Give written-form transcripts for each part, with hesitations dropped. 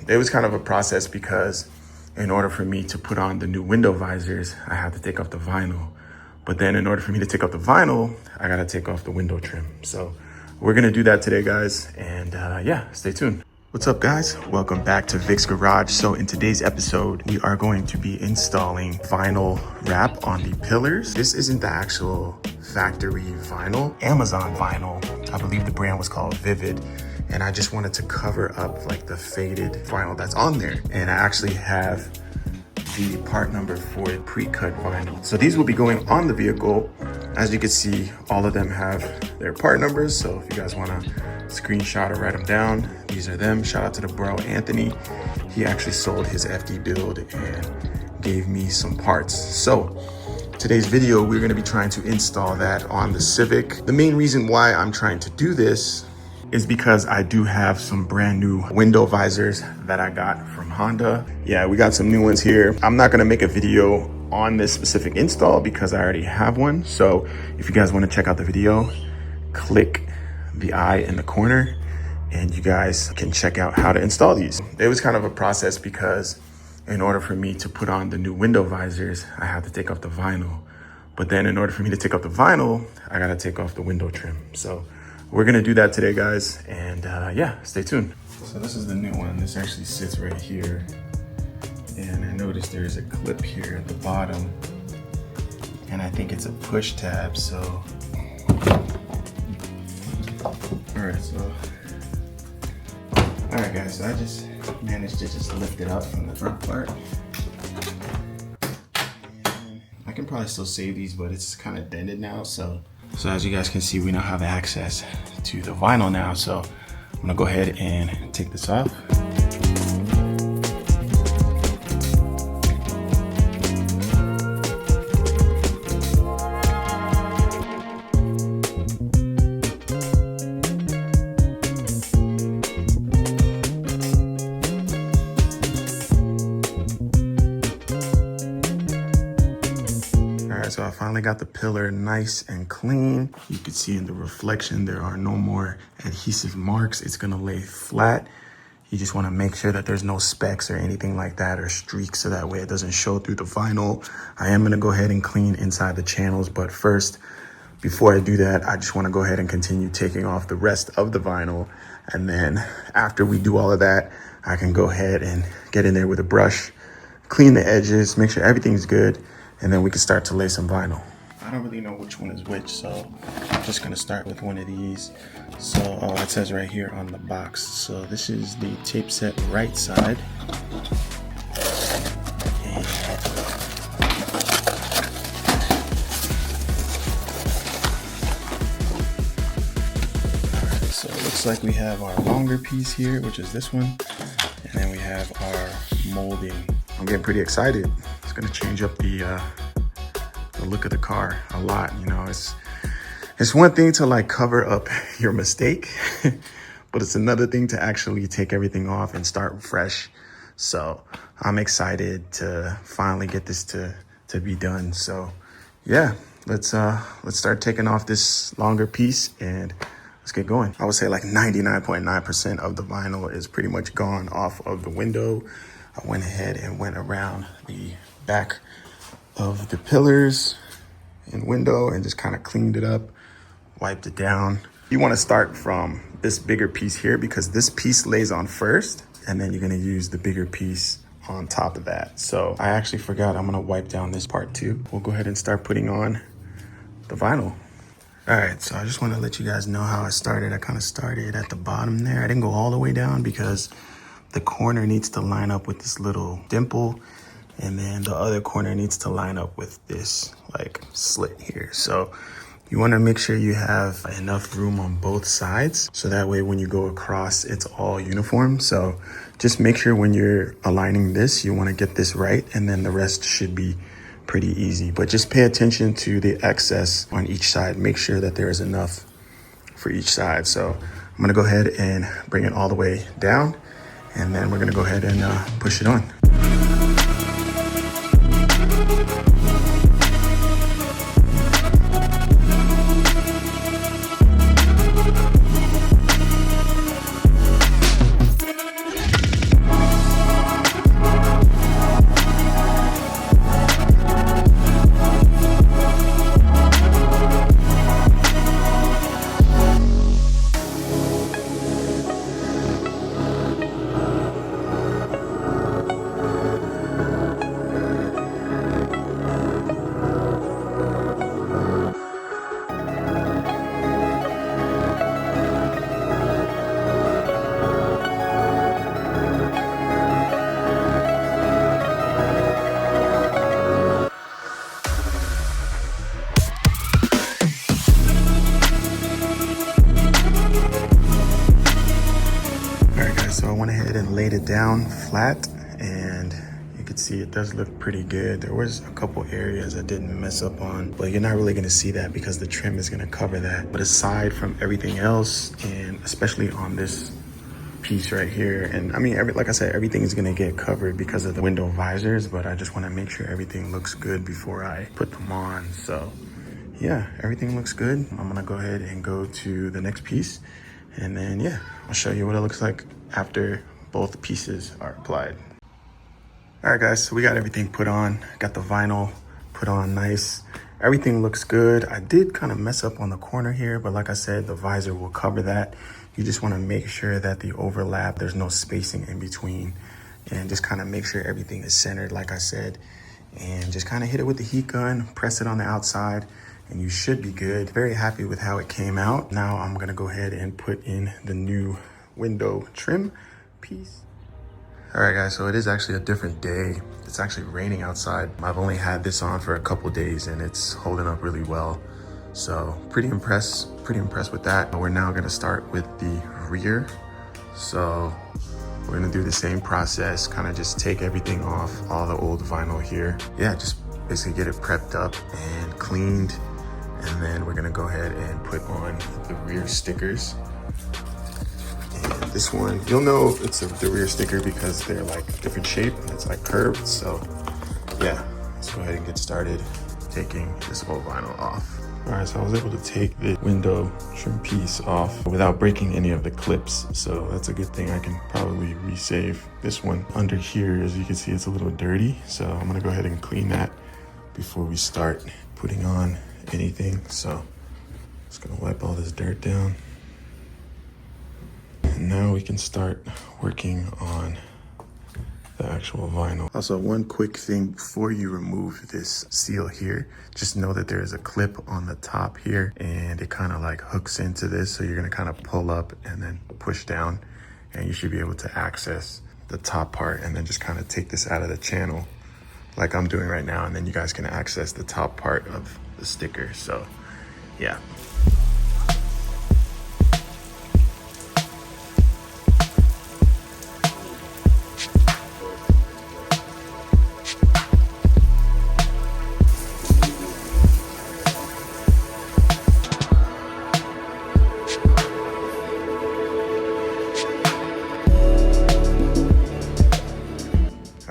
it was kind of a process because in order for me to put on the new window visors, I had to take off the vinyl. But then in order for me to take off the vinyl, I gotta take off the window trim. So we're gonna do that today, guys. And yeah, stay tuned. What's up, guys? Welcome back to Vic's Garage. So in today's episode, we are going to be installing vinyl wrap on the pillars. This isn't the actual factory vinyl, Amazon vinyl. I believe the brand was called Vivid. And I just wanted to cover up like the faded vinyl that's on there. And I actually have the part number for pre-cut vinyl. So these will be going on the vehicle. As you can see, all of them have their part numbers. So if you guys wanna screenshot or write them down, these are them. Shout out to the bro, Anthony. He actually sold his FD build and gave me some parts. So today's video, we're gonna be trying to install that on the Civic. The main reason why I'm trying to do this is because I do have some brand new window visors that I got from Honda. Yeah, we got some new ones here. I'm not gonna make a video on this specific install because I already have one. So if you guys wanna check out the video, click the eye in the corner and you guys can check out how to install these. It was kind of a process because in order for me to put on the new window visors, I had to take off the vinyl. But then in order for me to take off the vinyl, I gotta take off the window trim. So we're gonna do that today, guys, and yeah, stay tuned. So this is the new one. This actually sits right here. And I noticed there's a clip here at the bottom. And I think it's a push tab, so. All right, guys, so I just managed to just lift it up from the front part. And I can probably still save these, but it's kind of dented now, so as you guys can see, we now have access to the vinyl now. So I'm gonna go ahead and take this off. So I finally got the pillar nice and clean. You can see in the reflection, there are no more adhesive marks. It's gonna lay flat. You just wanna make sure that there's no specks or anything like that or streaks so that way it doesn't show through the vinyl. I am gonna go ahead and clean inside the channels, but first, before I do that, I just wanna go ahead and continue taking off the rest of the vinyl. And then after we do all of that, I can go ahead and get in there with a brush, clean the edges, make sure everything's good, and then we can start to lay some vinyl. I don't really know which one is which, so I'm just gonna start with one of these. So, it says right here on the box. So this is the tape set right side. And alright, so it looks like we have our longer piece here, which is this one. And then we have our molding. I'm getting pretty excited. It's gonna change up the look of the car a lot. You know, it's one thing to like cover up your mistake, but it's another thing to actually take everything off and start fresh. So I'm excited to finally get this to be done. So yeah, let's start taking off this longer piece and let's get going. I would say like 99.9% of the vinyl is pretty much gone off of the window. I went ahead and went around the back of the pillars and window and just kind of cleaned it up, wiped it down. You want to start from this bigger piece here because this piece lays on first, and then you're going to use the bigger piece on top of that. So I actually forgot, I'm going to wipe down this part too. We'll go ahead and start putting on the vinyl. All right, so I just want to let you guys know how I started. I kind of started at the bottom there. I didn't go all the way down because the corner needs to line up with this little dimple, and then the other corner needs to line up with this like slit here. So you want to make sure you have enough room on both sides, so that way when you go across, it's all uniform. So just make sure when you're aligning this, you want to get this right, and then the rest should be pretty easy. But just pay attention to the excess on each side. Make sure that there is enough for each side. So I'm going to go ahead and bring it all the way down, and then we're going to go ahead and push it on. down flat, and you can see it does look pretty good. There was a couple areas I didn't mess up on, but you're not really gonna see that because the trim is gonna cover that. But aside from everything else, and especially on this piece right here, and I mean, like I said, everything is gonna get covered because of the window visors, but I just wanna make sure everything looks good before I put them on. So yeah, everything looks good. I'm gonna go ahead and go to the next piece, and then yeah, I'll show you what it looks like after both pieces are applied. All right guys, so we got everything put on, got the vinyl put on nice. Everything looks good. I did kind of mess up on the corner here, but like I said, the visor will cover that. You just want to make sure that the overlap, there's no spacing in between, and just kind of make sure everything is centered, like I said, and just kind of hit it with the heat gun, press it on the outside, and you should be good. Very happy with how it came out. Now I'm gonna go ahead and put in the new window trim piece. All right guys, so it is actually a different day. It's actually raining outside. I've only had this on for a couple days and it's holding up really well. So pretty impressed with that. We're now gonna start with the rear. So we're gonna do the same process, kind of just take everything off, all the old vinyl here. Yeah, just basically get it prepped up and cleaned. And then we're gonna go ahead and put on the rear stickers. And this one, you'll know it's the rear sticker because they're like different shape and it's like curved. So yeah, let's go ahead and get started taking this whole vinyl off. All right, so I was able to take the window trim piece off without breaking any of the clips. So that's a good thing. I can probably resave this one. Under here, as you can see, it's a little dirty. So I'm gonna go ahead and clean that before we start putting on anything. So just gonna wipe all this dirt down. And now we can start working on the actual vinyl. Also, one quick thing before you remove this seal here, just know that there is a clip on the top here and it kind of like hooks into this. So you're gonna kind of pull up and then push down and you should be able to access the top part and then just kind of take this out of the channel like I'm doing right now. And then you guys can access the top part of the sticker. So yeah.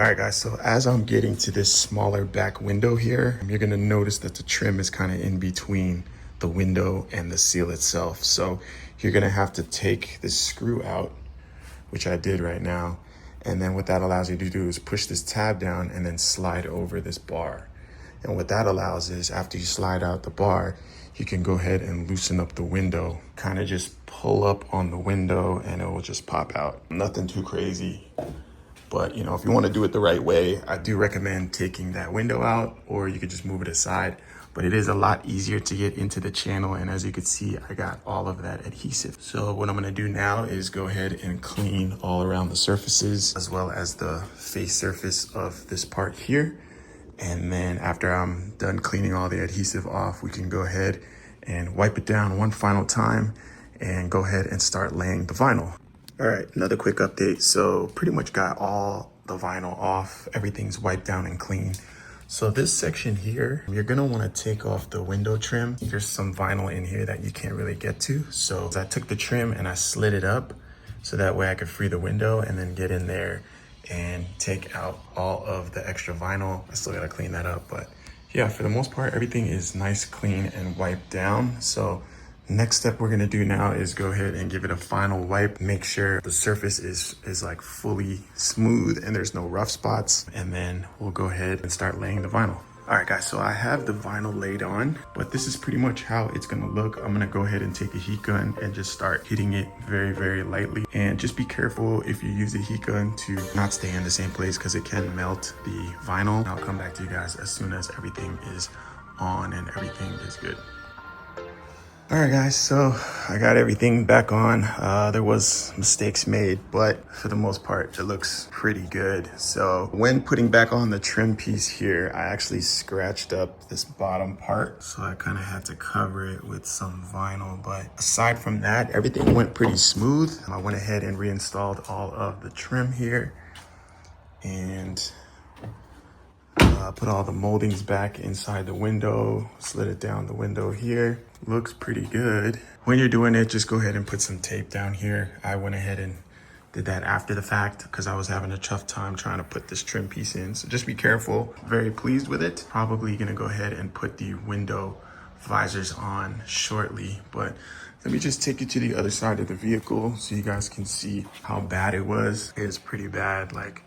All right guys, so as I'm getting to this smaller back window here, you're gonna notice that the trim is kind of in between the window and the seal itself. So you're gonna have to take this screw out, which I did right now. And then what that allows you to do is push this tab down and then slide over this bar. And what that allows is after you slide out the bar, you can go ahead and loosen up the window, kind of just pull up on the window and it will just pop out. Nothing too crazy. But you know, if you want to do it the right way, I do recommend taking that window out, or you could just move it aside. But it is a lot easier to get into the channel. And as you can see, I got all of that adhesive. So what I'm gonna do now is go ahead and clean all around the surfaces, as well as the face surface of this part here. And then after I'm done cleaning all the adhesive off, we can go ahead and wipe it down one final time and go ahead and start laying the vinyl. All right, another quick update. So pretty much got all the vinyl off. Everything's wiped down and clean. So this section here, you're gonna wanna take off the window trim. There's some vinyl in here that you can't really get to. So I took the trim and I slid it up so that way I could free the window and then get in there and take out all of the extra vinyl. I still gotta clean that up, but yeah, for the most part, everything is nice, clean, and wiped down. So next step we're gonna do now is go ahead and give it a final wipe. Make sure the surface is like fully smooth and there's no rough spots. And then we'll go ahead and start laying the vinyl. All right guys, so I have the vinyl laid on, but this is pretty much how it's gonna look. I'm gonna go ahead and take a heat gun and just start hitting it very, very lightly. And just be careful if you use a heat gun to not stay in the same place because it can melt the vinyl. I'll come back to you guys as soon as everything is on and everything is good. All right guys, so I got everything back on. There was mistakes made, but for the most part, it looks pretty good. So when putting back on the trim piece here, I actually scratched up this bottom part. So I kind of had to cover it with some vinyl, but aside from that, everything went pretty smooth. I went ahead and reinstalled all of the trim here. and put all the moldings back inside the window, slid it down the window here. Looks pretty good. When you're doing it, just go ahead and put some tape down here. I went ahead and did that after the fact because I was having a tough time trying to put this trim piece in. So just be careful. Very pleased with it. Probably gonna go ahead and put the window visors on shortly, but let me just take you to the other side of the vehicle so you guys can see how bad it was. It's pretty bad. Like,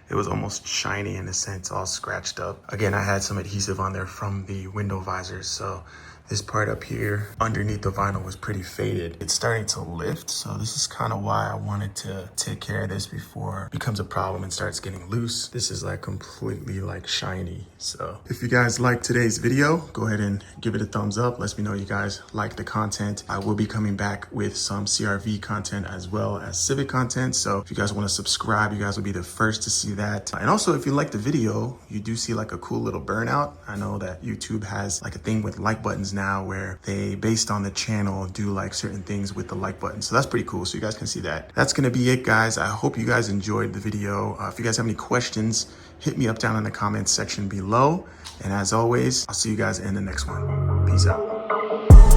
it was almost shiny in a sense, all scratched up. Again, I had some adhesive on there from the window visors, so this part up here underneath the vinyl was pretty faded. It's starting to lift, so this is kind of why I wanted to take care of this before it becomes a problem and starts getting loose. This is like completely like shiny. So if you guys like today's video, go ahead and give it a thumbs up. Let me know you guys like the content. I will be coming back with some CRV content as well as Civic content. So if you guys want to subscribe, you guys will be the first to see that. And also, if you like the video, you do see like a cool little burnout. I know that YouTube has like a thing with like buttons now where they, based on the channel, do like certain things with the like button. So that's pretty cool. So you guys can see that. That's gonna be it, guys. I hope you guys enjoyed the video. If you guys have any questions, hit me up down in the comments section below. And as always, I'll see you guys in the next one. Peace out.